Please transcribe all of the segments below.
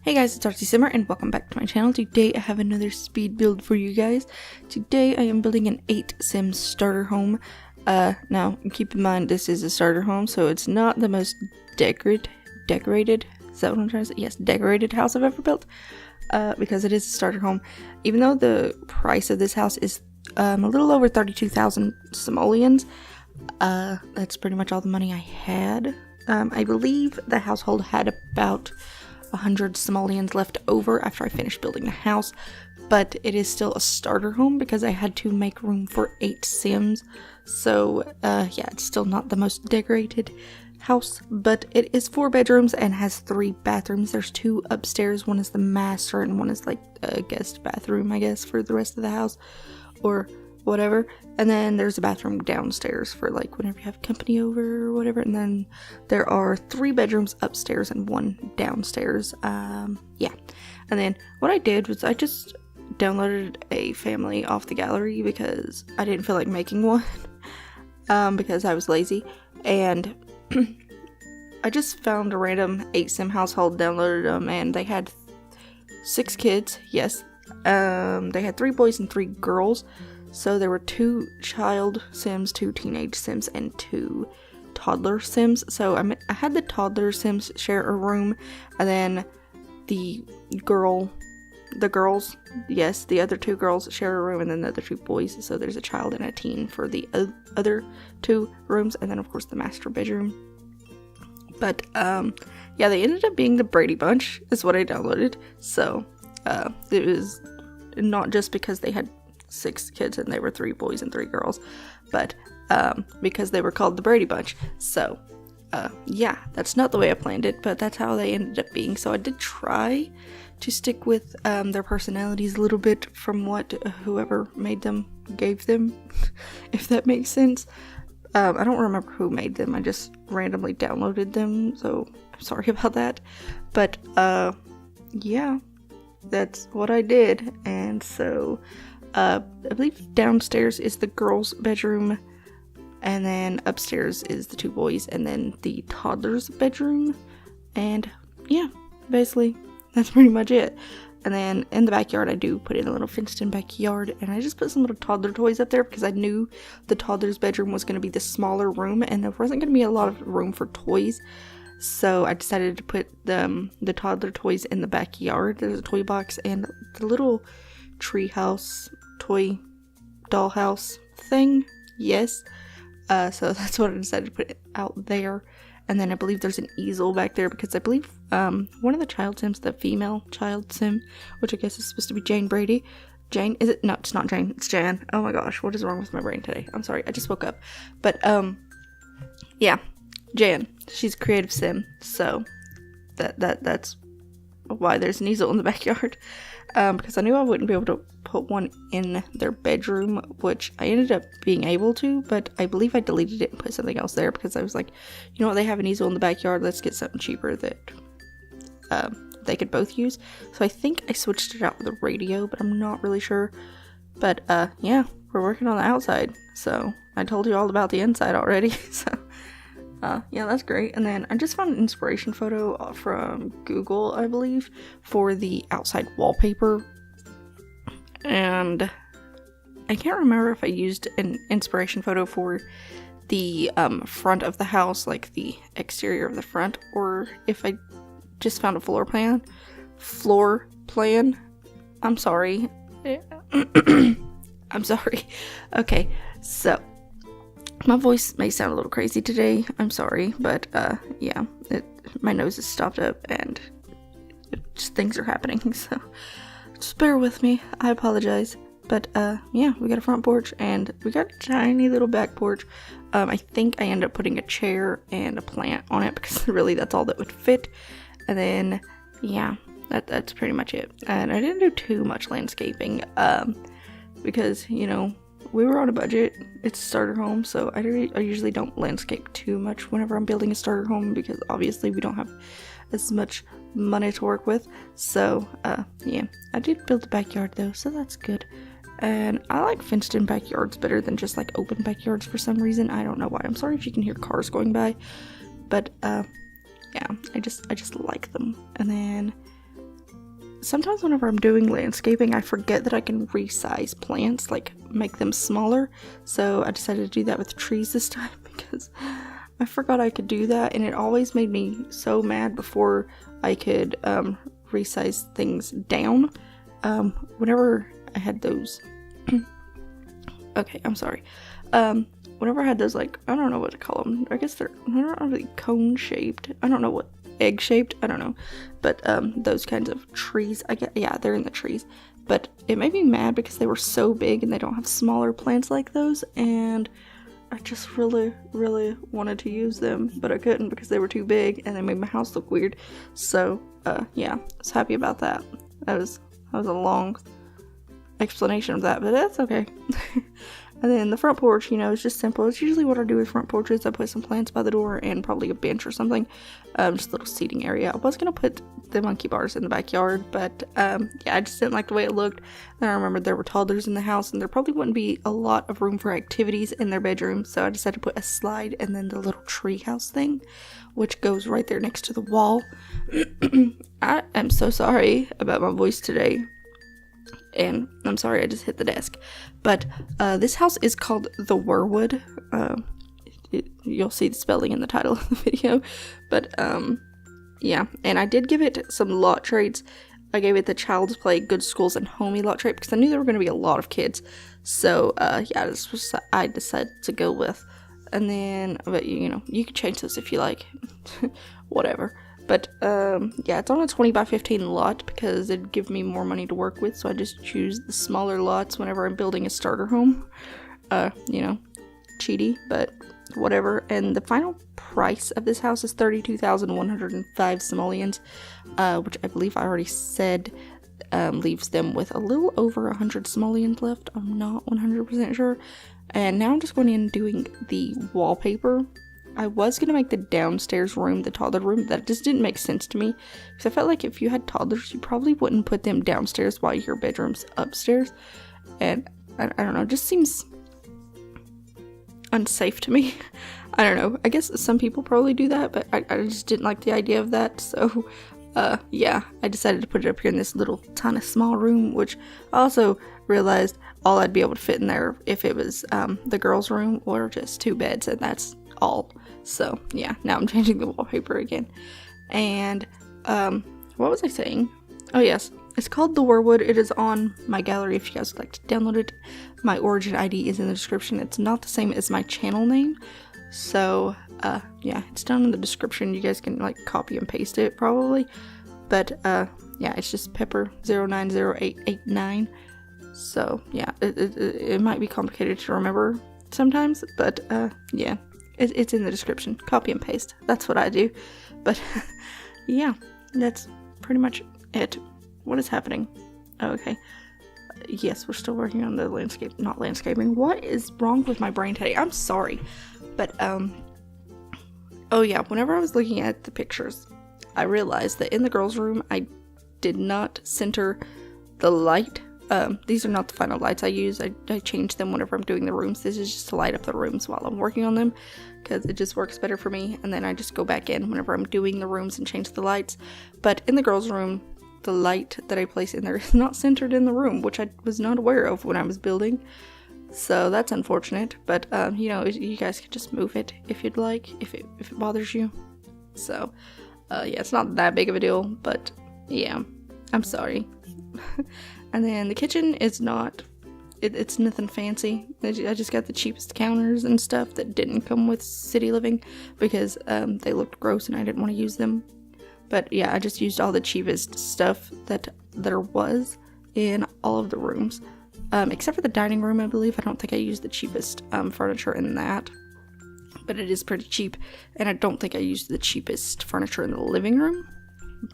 Hey guys, it's RC Simblr and welcome back to my channel. Today I have another speed build for you guys. Today I am building an 8 sim starter home. Now keep in mind this is a starter home, so it's not the most decorated, is that what I'm trying to say? Yes, decorated house I've ever built. Because it is a starter home. Even though the price of this house is a little over 32,000 simoleons, that's pretty much all the money I had. I believe the household had about 100 simoleons left over after I finished building the house, but it is still a starter home because I had to make room for 8 sims. So yeah, it's still not the most decorated house, but it is 4 bedrooms and has 3 bathrooms. There's 2 upstairs, one is the master and one is like a guest bathroom, I guess, for the rest of the house or whatever. And then there's a bathroom downstairs for like whenever you have company over or whatever. And then there are 3 bedrooms upstairs and 1 downstairs. Yeah. And then what I did was I just downloaded a family off the gallery because I didn't feel like making one because I was lazy. And I just found a random 8 sim household, downloaded them, and they had 6 kids. Yes. They had 3 boys and 3 girls. So there were 2 child sims, 2 teenage sims, and 2 toddler sims. So I had the toddler sims share a room, and then the girls, yes, the other 2 girls share a room, and then the other 2 boys. So there's a child and a teen for the other 2 rooms, and then of course the master bedroom. But yeah, they ended up being the Brady Bunch, is what I downloaded. So it was not just because they had 6 kids and they were 3 boys and 3 girls, but because they were called the Brady Bunch. So yeah, that's not the way I planned it, but that's how they ended up being. So I did try to stick with their personalities a little bit from what whoever made them gave them, if that makes sense. I don't remember who made them, I just randomly downloaded them, so I'm sorry about that. But yeah, that's what I did. And so I believe downstairs is the girls' bedroom, and then upstairs is the 2 boys, and then the toddler's bedroom. And yeah, basically that's pretty much it. And then in the backyard I do put in a little fenced-in backyard, and I just put some little toddler toys up there because I knew the toddler's bedroom was going to be the smaller room and there wasn't going to be a lot of room for toys. So I decided to put the toddler toys in the backyard. There's a toy box and the little treehouse toy dollhouse thing. Yes. So that's what I decided to put out there. And then I believe there's an easel back there because I believe one of the child sims, the female child sim, which I guess is supposed to be Jane Brady. Jane, is it? No, it's not Jane. It's Jan. Oh my gosh, what is wrong with my brain today? I'm sorry, I just woke up. But yeah, Jan. She's a creative sim, so that's why there's an easel in the backyard. Because I knew I wouldn't be able to put one in their bedroom, which I ended up being able to, but I believe I deleted it and put something else there because I was like, you know what, they have an easel in the backyard, let's get something cheaper that they could both use. So I think I switched it out with a radio, but I'm not really sure. But yeah, we're working on the outside, so I told you all about the inside already. So yeah, that's great. And then I just found an inspiration photo from Google, I believe, for the outside wallpaper. And I can't remember if I used an inspiration photo for the front of the house, like the exterior of the front, or if I just found a floor plan. I'm sorry. I'm sorry. Okay, so my voice may sound a little crazy today. I'm sorry, but yeah, my nose is stopped up and just things are happening, so just bear with me. I apologize. But yeah, we got a front porch and we got a tiny little back porch. I think I ended up putting a chair and a plant on it because really that's all that would fit. And then yeah, that's pretty much it. And I didn't do too much landscaping because, you know, we were on a budget. It's a starter home, so I usually don't landscape too much whenever I'm building a starter home because obviously we don't have as much money to work with. So yeah, I did build the backyard though, so that's good. And I like fenced in backyards better than just like open backyards for some reason. I don't know why. I'm sorry if you can hear cars going by, but yeah, I just like them. And then sometimes whenever I'm doing landscaping, I forget that I can resize plants, like make them smaller. So I decided to do that with trees this time because I forgot I could do that, and it always made me so mad before I could resize things down. Whenever I had those okay, I'm sorry. Whenever I had those, like, I don't know what to call them. I guess they're not really cone shaped. I don't know what, egg shaped. I don't know. But those kinds of trees, I get, yeah, they're in the trees. But it made me mad because they were so big and they don't have smaller plants like those. And I just really, really wanted to use them, but I couldn't because they were too big and they made my house look weird. So yeah, I was happy about that. That was a long explanation of that, but that's okay. And then the front porch, you know, is just simple. It's usually what I do with front porches. I put some plants by the door and probably a bench or something. Just a little seating area. I was going to put the monkey bars in the backyard, but yeah, I just didn't like the way it looked. Then I remembered there were toddlers in the house and there probably wouldn't be a lot of room for activities in their bedroom. So I decided to put a slide and then the little tree house thing, which goes right there next to the wall. I am so sorry about my voice today. And I'm sorry, I just hit the desk. But this house is called the Werwood. You'll see the spelling in the title of the video. But yeah, and I did give it some lot traits. I gave it the Child's Play, Good Schools, and Homey lot trait because I knew there were going to be a lot of kids. So yeah, this was I decided to go with. And then, but you know, you can change this if you like. Whatever. But, yeah, it's on a 20 by 15 lot because it'd give me more money to work with, so I just choose the smaller lots whenever I'm building a starter home. You know, cheaty, but whatever. And the final price of this house is 32,105 simoleons, which I believe I already said leaves them with a little over 100 simoleons left. I'm not 100% sure. And now I'm just going in and doing the wallpaper. I was going to make the downstairs room the toddler room. That just didn't make sense to me. Because I felt like if you had toddlers, you probably wouldn't put them downstairs while your bedroom's upstairs. And I don't know, it just seems unsafe to me. I don't know. I guess some people probably do that, but I just didn't like the idea of that. So, yeah, I decided to put it up here in this little tiny small room, which I also realized all I'd be able to fit in there if it was the girls' room or just 2 beds, and that's all. So yeah, now I'm changing the wallpaper again. And what was I saying? Oh yes, it's called the Werwood. It is on my gallery if you guys would like to download it. My origin ID is in the description. It's not the same as my channel name, so yeah, it's down in the description. You guys can like copy and paste it probably, but yeah, it's just Pepper090889. So yeah, it might be complicated to remember sometimes, but yeah, it's in the description. Copy and paste. That's what I do. But yeah, that's pretty much it. What is happening? Oh, okay. Yes, we're still working on the not landscaping. What is wrong with my brain today? I'm sorry. But oh yeah, whenever I was looking at the pictures, I realized that in the girls' room, I did not center the light. These are not the final lights I use. I change them whenever I'm doing the rooms. This is just to light up the rooms while I'm working on them because it just works better for me. And then I just go back in whenever I'm doing the rooms and change the lights. But in the girls' room, the light that I place in there is not centered in the room, which I was not aware of when I was building. So that's unfortunate. But, you know, you guys can just move it if you'd like, if it bothers you. So, yeah, it's not that big of a deal, but yeah, I'm sorry. And then the kitchen is not, it's nothing fancy. I just got the cheapest counters and stuff that didn't come with City Living because they looked gross and I didn't want to use them. But yeah, I just used all the cheapest stuff that there was in all of the rooms. Except for the dining room, I believe. I don't think I used the cheapest furniture in that. But it is pretty cheap. And I don't think I used the cheapest furniture in the living room.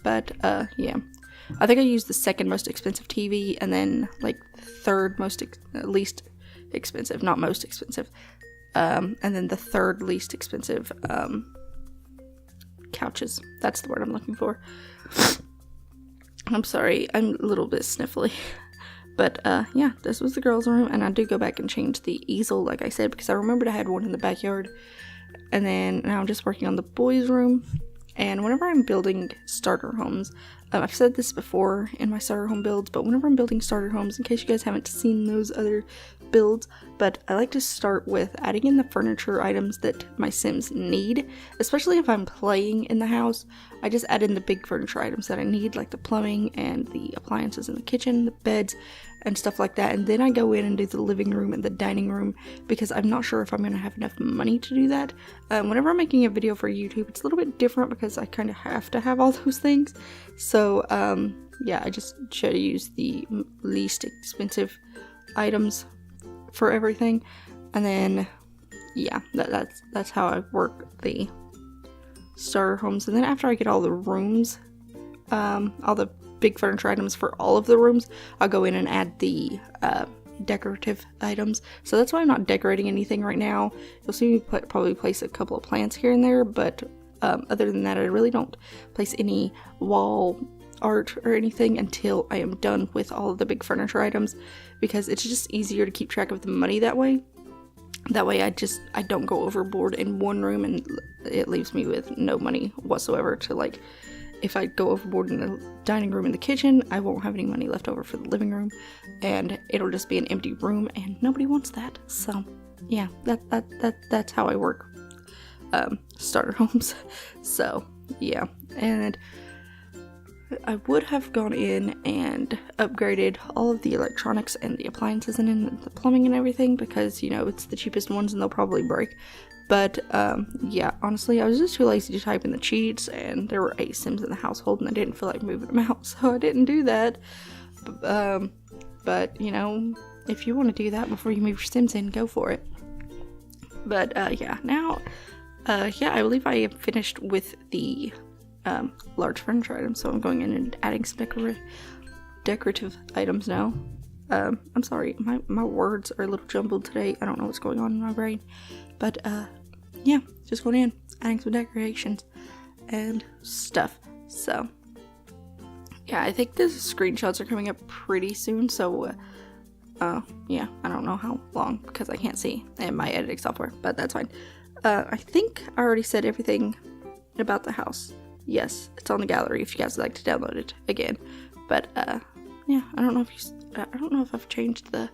But yeah. I think I used the second most expensive TV and then like the third most least expensive, not most expensive, and then the third least expensive couches. That's the word I'm looking for. I'm sorry, I'm a little bit sniffly. But yeah, this was the girls' room, and I do go back and change the easel, like I said, because I remembered I had one in the backyard. And then now I'm just working on the boys' room. And whenever I'm building starter homes, I've said this before in my starter home builds, but whenever I'm building starter homes, in case you guys haven't seen those other builds, but I like to start with adding in the furniture items that my Sims need, especially if I'm playing in the house. I just add in the big furniture items that I need, like the plumbing and the appliances in the kitchen, the beds, and stuff like that, and then I go in and do the living room and the dining room, because I'm not sure if I'm going to have enough money to do that. Whenever I'm making a video for YouTube, it's a little bit different because I kind of have to have all those things. So yeah, I just try to use the least expensive items for everything, and then yeah, that's how I work the starter homes. And then after I get all the rooms, all the big furniture items for all of the rooms, I'll go in and add the decorative items. So that's why I'm not decorating anything right now. You'll see me probably place a couple of plants here and there, but other than that, I really don't place any wall art or anything until I am done with all of the big furniture items, because it's just easier to keep track of the money that way. That way I don't go overboard in one room and it leaves me with no money whatsoever to, like, if I go overboard in the dining room and the kitchen, I won't have any money left over for the living room, and it'll just be an empty room, and nobody wants that. So yeah, that's how I work starter homes. So yeah, and I would have gone in and upgraded all of the electronics and the appliances and the plumbing and everything, because, you know, it's the cheapest ones and they'll probably break. But yeah, honestly, I was just too lazy to type in the cheats, and there were 8 Sims in the household and I didn't feel like moving them out, so I didn't do that. But you know, if you want to do that before you move your Sims in, go for it. But yeah, now yeah, I believe I am finished with the large furniture items, so I'm going in and adding some decorative items now. I'm sorry, my words are a little jumbled today. I don't know what's going on in my brain, but yeah, just going in, adding some decorations and stuff. So yeah, I think the screenshots are coming up pretty soon, so yeah, I don't know how long because I can't see in my editing software, but that's fine. I think I already said everything about the house. Yes, it's on the gallery if you guys would like to download it again. But yeah, I don't know if I've changed the,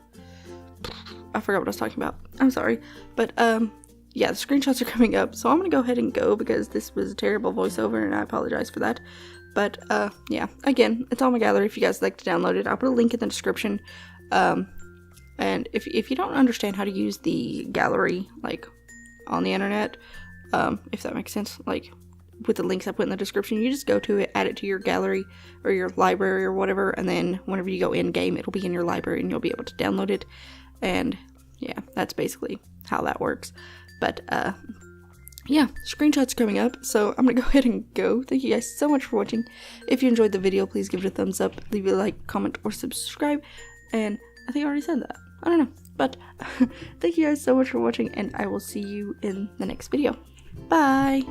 I forgot what I was talking about. I'm sorry. But yeah, the screenshots are coming up, so I'm gonna go ahead and go because this was a terrible voiceover and I apologize for that. But yeah, again, it's on my gallery if you guys would like to download it. I'll put a link in the description. And if you don't understand how to use the gallery, like, on the internet, if that makes sense, like, with the links I put in the description, you just go to it, add it to your gallery or your library or whatever, and then whenever you go in game, it'll be in your library and you'll be able to download it. And yeah, that's basically how that works. But yeah, screenshots coming up, so I'm gonna go ahead and go. Thank you guys so much for watching. If you enjoyed the video, please give it a thumbs up, leave a like, comment, or subscribe. And I think I already said that, I don't know, but thank you guys so much for watching, and I will see you in the next video. Bye!